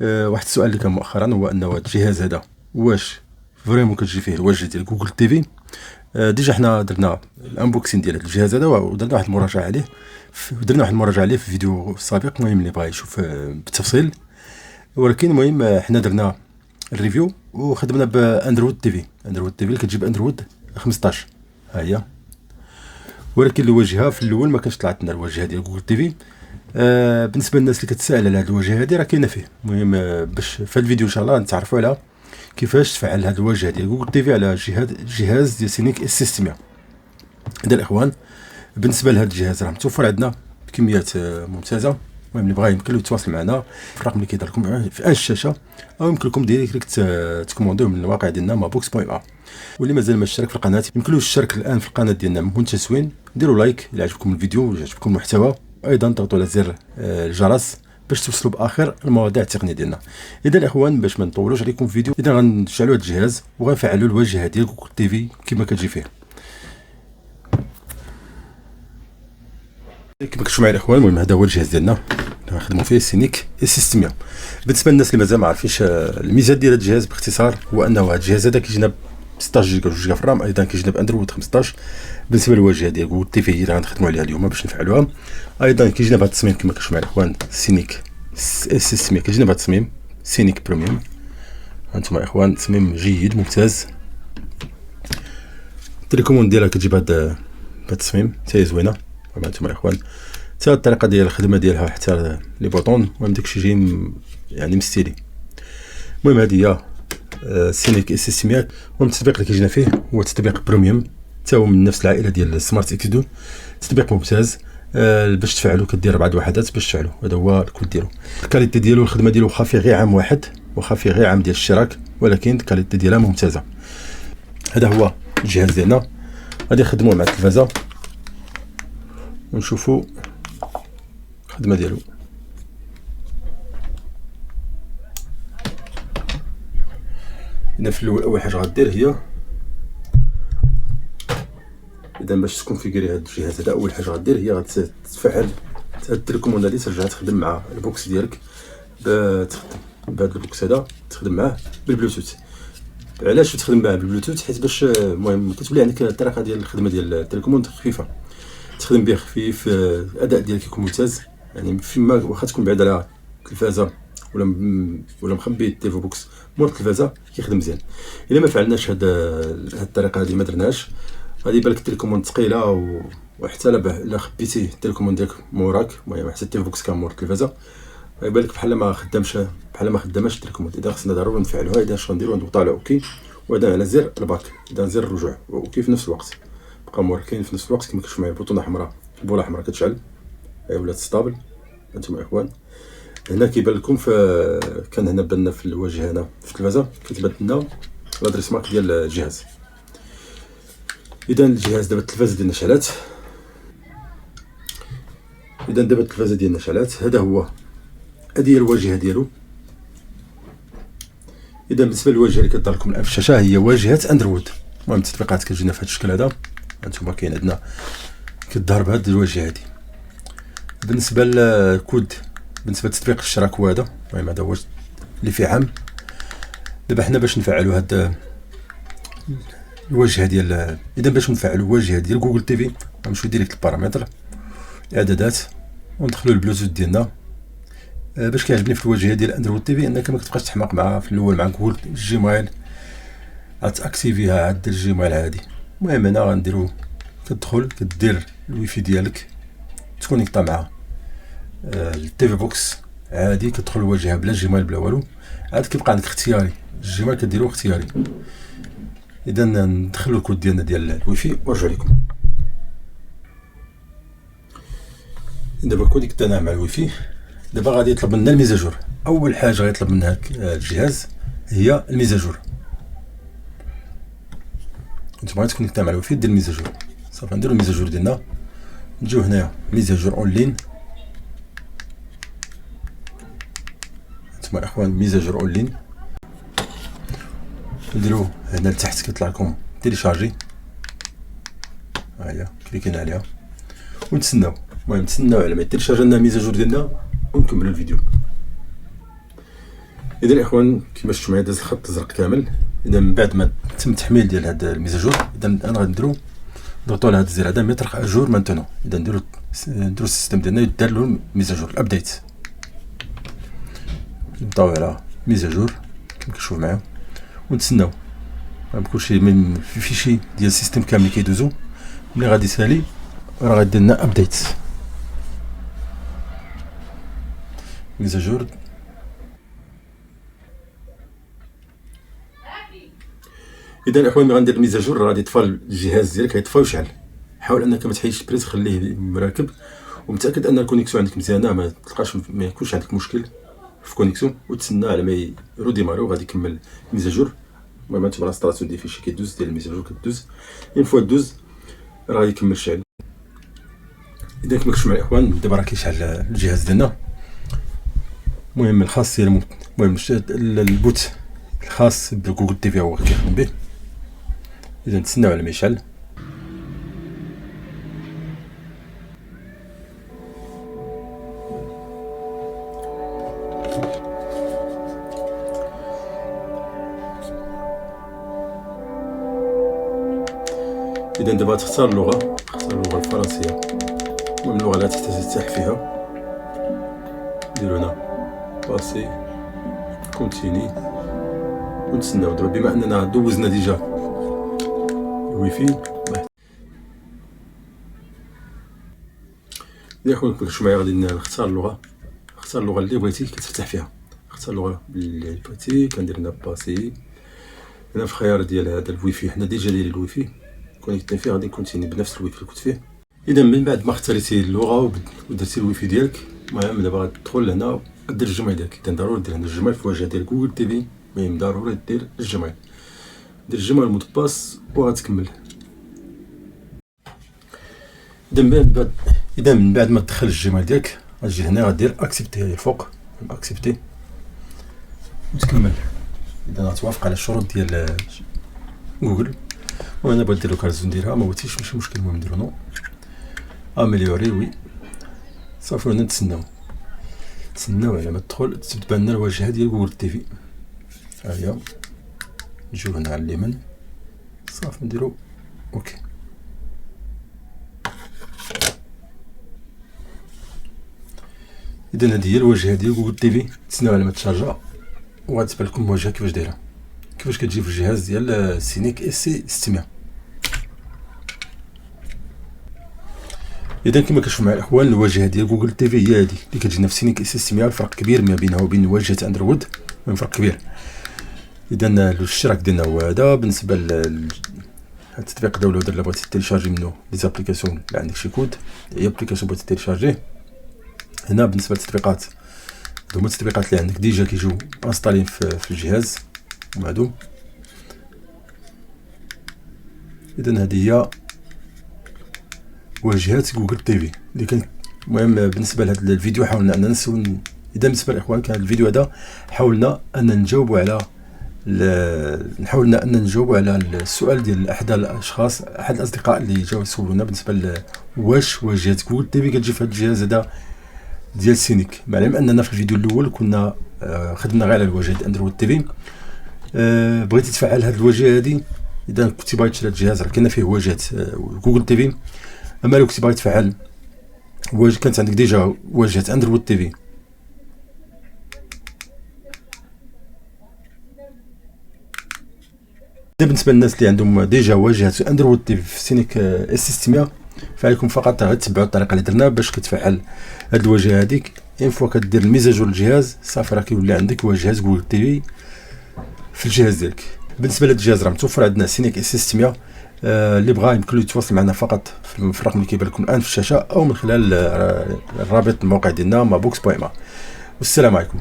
واحد السؤال اللي كان مؤخرا هو انه هذا الجهاز هذا واش فريمون كتجي فيه الواجهه ديال جوجل تي في. ديجا حنا درنا الانبوكسين ديال هذا الجهاز هذا ودرنا واحد المراجعه عليه في فيديو سابق. المهم اللي بغى يشوف بالتفصيل، ولكن المهم حنا درنا الريفيو وخدمنا باندرويد تي في. اللي كتجيب اندرويد 15 ها هي، ولكن الواجهه في الاول ما كانش طلعت لنا الواجهه ديال جوجل تي في. بالنسبه للناس اللي كتسائل على هذه الواجهه هذه راه كاينه فيه. المهم باش في هذا الفيديو ان شاء الله نتعرفوا على كيفاش تفعل هذه الواجهه ديال جوجل تي في على جهاز ديال سينيك اس 600. اذا الاخوان بالنسبه لهذا الجهاز راه متوفر عندنا بكميات ممتازه. المهم اللي بغى يمكن له يتواصل معنا في الرقم اللي كيظهر لكم في الشاشه، او يمكن لكم ديريكت تكوموندوه من الموقع ديالنا مابوكس.a. واللي مازال ما اشترك في القناه يمكن له يشترك الان في القناه ديالنا من تسوين. ديروا لايك الا عجبكم الفيديو ولا عجبكم المحتوى، ايضا ضغطوا على زر الجرس باش توصلوا باخر المواضيع التقنيه ديالنا. اذا الاخوان باش ما نطولوش عليكم في الفيديو، اذا غنشعلوا هذا الجهاز وغنفعلوا الواجهه ديال جوجل تي في كما كتجي فيه. كما كتشوفوا معايا الاخوان، المهم هذا هو الجهاز ديالنا اللي غنخدموا فيه سينيك اس 600. بالنسبه للناس اللي مازال ما عارفينش الميزات ديال هذا الجهاز باختصار، هو انه هذا الجهاز هذا كيجينا 16 جيجا و2 جيجا في الرام، ايضا كيجينا باندرويد 15. بالنسبه للواجهه ديال جوجل تي في اللي غنخدموا عليها اليوم باش نفعلوها، ايضا كيجينا بهذا التصميم كما كتشوفوا معايا الاخوان سينيك اس 600. كيجينا بهذا التصميم سينيك بريميوم. هانتوما الاخوان تصميم جيد ممتاز. التليكوموند ديالها كتجيب هذا التصميم حتى هي زوينه. هانتوما الاخوان حتى الطريقه ديال الخدمه ديالها حتى لي بوطون، المهم داكشي جاي يعني مستيلي. المهم هذه هي سينيك اس 600. المهم التطبيق اللي كيجينا فيه هو تطبيق بريميوم، حتى هو من نفس العائله ديال سمارت اكس 2. تطبيق ممتاز. باش تفعلوا كدير 4 وحدات باش تفعلوا، هذا هو الكود ديالو. الكاليتي ديالو الخدمه ديالو واخا فيه غير عام واحد، واخا فيه غير عام ديال الاشتراك، ولكن الكاليتي ديالها ممتازه. هذا هو الجهاز ديالنا. غادي نخدموه مع التلفازه ونشوفوا الخدمه ديالو. هنا في الاول اول حاجه غدير هي اذا باش تكونفيكري هذا الجهاز هذا، اول حاجه غدير هي غتفعل هاد التليكوموند هادي، ترجع تخدم مع البوكس ديالك. تخدم بهذا البوكس هذا تخدم معاه بالبلوتوث. علاش تخدم معاه بالبلوتوث؟ حيت باش المهم كتولي عندك الطريقه ديال الخدمه ديال التليكوموند خفيفه، تخدم به خفيف. الاداء ديالك يكون ممتاز، يعني فيما واخا تكون بعيد على التلفازه ولا مخبي التيفو بوكس مور التلفازه كيخدم مزيان. الا ما فعلناش هاد الطريقه هذه ما درناش، غادي يبان لك التليكوموند ثقيله وحتى الا خبيتي التليكوموند ديالك موراك، المهم حتى التيفو بوكس كان مور التلفازه، غيبان لك بحال ما خدامش التليكوموند. اذا خصنا ضروري نفعلوها. اذا اش غنديرو نضغطوا على اوكي، وهذا على زر الباك، اذا زر الرجوع اوكي في نفس الوقت بقى موركين في نفس الوقت. كما كتشوفوا معايا البوطونه حمراء، البوله حمراء كتشعل، هي ولات ستابل. هانتوما اخوان هنا كيبان لكم كان هنا بان في الواجهه هنا في التلفازه كتبان لنا لادريس مارك ديال الجهاز. اذا الجهاز دابا التلفازه ديالنا شعلات. هذا هو، هذه هي الواجهه ديالو. اذا بالنسبه للواجهه اللي كتظهر لكم الان في الشاشه هي واجهه اندرويد. المهم التطبيقات كتجينا في هذا الشكل هذا. هانتوما كاين عندنا كتظهر بهذه الواجهه هذه. بالنسبه للكود، بالنسبه لتطبيق الاشتراك هو هذا. المهم هذا هو اللي فيه عام. دابا حنا باش نفعلوا هاد الواجهه ديال اذا باش نفعلوا الواجهه ديال جوجل تي في غنمشيو ديريكت للبارامتر اعدادات وندخلوا البلوتوث ديالنا. باش كيعجبني في الواجهه ديال اندرويد تي في انك ما كتبقاش تحماق مع في الاول مع جوجل الجيميل، غتاكتيفيها عاد الجيميل عادي. المهم هنا غنديرو كتدخل كدير الويفي ديالك تكونيكطا مع التي في بوكس عادي، كتدخل الواجهه بلا جيميل بلا والو. عاد كيبقى عندك اختياري، الجيميل كديرو اختياري. اذا ندخلوا الكود ديالنا ديال الويفي ونرجع لكم. دابا كونيكتنا مع الويفي. دابا غادي يطلب منا الميزاجور. اول حاجه غيطلب منها الجهاز هي الميزاجور. نتوما غتكونيكتا مع الويفي دير الميزاجور. صافي نديرو الميزاجور ديالنا، نجيو هنايا ميزاجور اون لين. نتوما الاخوان ميزاجور اون لين نديرو هنا لتحت كيطلع لكم تيليشارجي، ها هي كليكينا عليها ونتسناو. المهم نتسناو على ما يتيليشارج لنا الميزاجور ديالنا ونكملوا الفيديو. اذا الاخوان كما شفتوا معايا داز الخط الازرق كامل. اذا من بعد ما تم التحميل ديال هاد الميزاجور، اذا انا غنديرو نضغطوا على هاد الزر هذا ميتر اجور مانتونون. اذا نديرو السيستم ديالنا يدار له ميزاجور الابديت. نبقاو على ميزاجور كما كتشوف معايا ونتسناو كلشي من فيشي ديال السيستم كامل كيدوزو. ملي غادي يسالي راه غادي لنا ابديت ميزاجور. اذا الاخوان ملي غندير الميزاجور راه غادي يطفى الجهاز ديالك، غيطفى ويشعل. حاول انك ما تحيدش البريز، خليه مراكب ومتاكد ان الكونيكسيون عندك مزيانه، ما تلقاش ما يكونش عندك مشكل في كونيكسيون، وتسنى على ما يروديماري وغادي يكمل الميزاجور. المهم هانتوما لاستراسيون ديال فيشي كيدوز ديال الميزاجور كدوز، اون فوا دوز راه غادي يكمل الشعل. اذا كما كتشوفوا معايا الاخوان دابا راه كيشعل الجهاز ديالنا. المهم الخاص ديال المهم البوت الخاص بجوجل تي في هو كيخدم به. اذا نتسناو على ما يشعل. اذا دابا تختار اللغه، اختار اللغه الفرنسيه. المهم اللغه اللي تحتاج ترتاح فيها نديرو هنا باسي كونتيني ونتسناو. دابا بما اننا دوزنا ديجا الويفي، اذا خويا كنتو معايا غادي نختار اللغه، اختار اللغه اللي بغيتي كتفتح فيها. اختار اللغه اللي بغيتي، كندير هنا باسي. هنا في الخيار ديال هذا الويفي حنا ديجا دايرين الويفي كونيكتي فيه، غادي نكونتيني بنفس الويفي اللي كنت فيه. اذا من بعد ما اختاريتي اللغه ودرتي الويفي ديالك، المهم دابا غتدخل هنا دير الجيميل ديالك. اذا ضروري دير هنا الجيميل في الواجهه ديال جوجل تي في. المهم ضروري دير الجيميل، دير الجيميل مود باس وغتكمل. اذا من بعد ما تدخل الجيميل ديالك غتجي هنا غدير اكسبتي الفوق، اكسبتي وتكمل. اذا غتوافق على الشروط ديال جوجل. وانا بغيت ندير لوكاليزاسيون نديرها، ما بغيتيش ماشي مشكل. المهم نديرو نو اميليوري وي صافي. وانا نتسناو على ما تدخل تبان لنا الواجهه ديال جوجل تي في. ها هي، نجيو هنا على اليمين صافي نديرو اوكي. اذا هذه هي الواجهه ديال جوجل تي في. تسناو على ما تشارجا وغتبان لكم الواجهه كيفاش دايره، كيفاش كتجي في الجهاز ديال سينيك اس سي 600. اذا كما كتشوفوا معايا الاخوان الواجهه ديال جوجل تي في هي هذه اللي كتجينا في سينيك اس سي 600. الفرق كبير ما بينها وبين واجهه اندرويد، من فرق كبير. اذا الاشتراك ديالنا هو هذا. بالنسبه للتطبيق داونلود اللي بغيتي تيليشارجي منه لي زابليكاسيون اللي عندك شي كود، اي ابليكاسيون بغيتي تيليشارجيه هنا. بالنسبه للتطبيقات هما التطبيقات اللي عندك ديجا كيجيو انستالين في الجهاز هادو. اذا هذه هي واجهه جوجل تي في اللي كان. المهم بالنسبه لهذا الفيديو حاولنا ان نسول. اذا بالنسبه للاخوان كان الفيديو هذا حاولنا ان نجاوبوا على السؤال ديال احد الاشخاص، احد الاصدقاء اللي جاوا يسولونا بالنسبه واش واجهه جوجل تي في كتجي في هذا الجهاز هذا ديال سينيك. مع العلم اننا في الفيديو الاول كنا خدمنا غير على الواجهه اندرويد تي في. بغيتي تفعل هذه الواجهه هذه، اذا كنتي باغي تشري هذا الجهاز راه كاينه فيه واجهه جوجل تي في. اما لو كنتي باغي تفعل كانت عندك ديجا واجهه اندرويد تي في، بالنسبه للناس اللي عندهم ديجا واجهه اندرويد تي في في سينيك اس 600، فعليكم فقط غير تتبعوا الطريقه اللي درنا باش كتفعل هاد الواجهه هذيك. اين فوا كدير الميزاجور للجهاز صافي راه كيولي عندك واجهه جوجل تي في في الجهاز ديالك. بالنسبه لهاد الجهاز راه متوفر عندنا سينيك اس 600. اللي بغا يمكن له يتواصل معنا فقط في الرقم اللي كيبان لكم الان في الشاشه، او من خلال الرابط الموقع ديالنا مابوكس.ma. والسلام عليكم.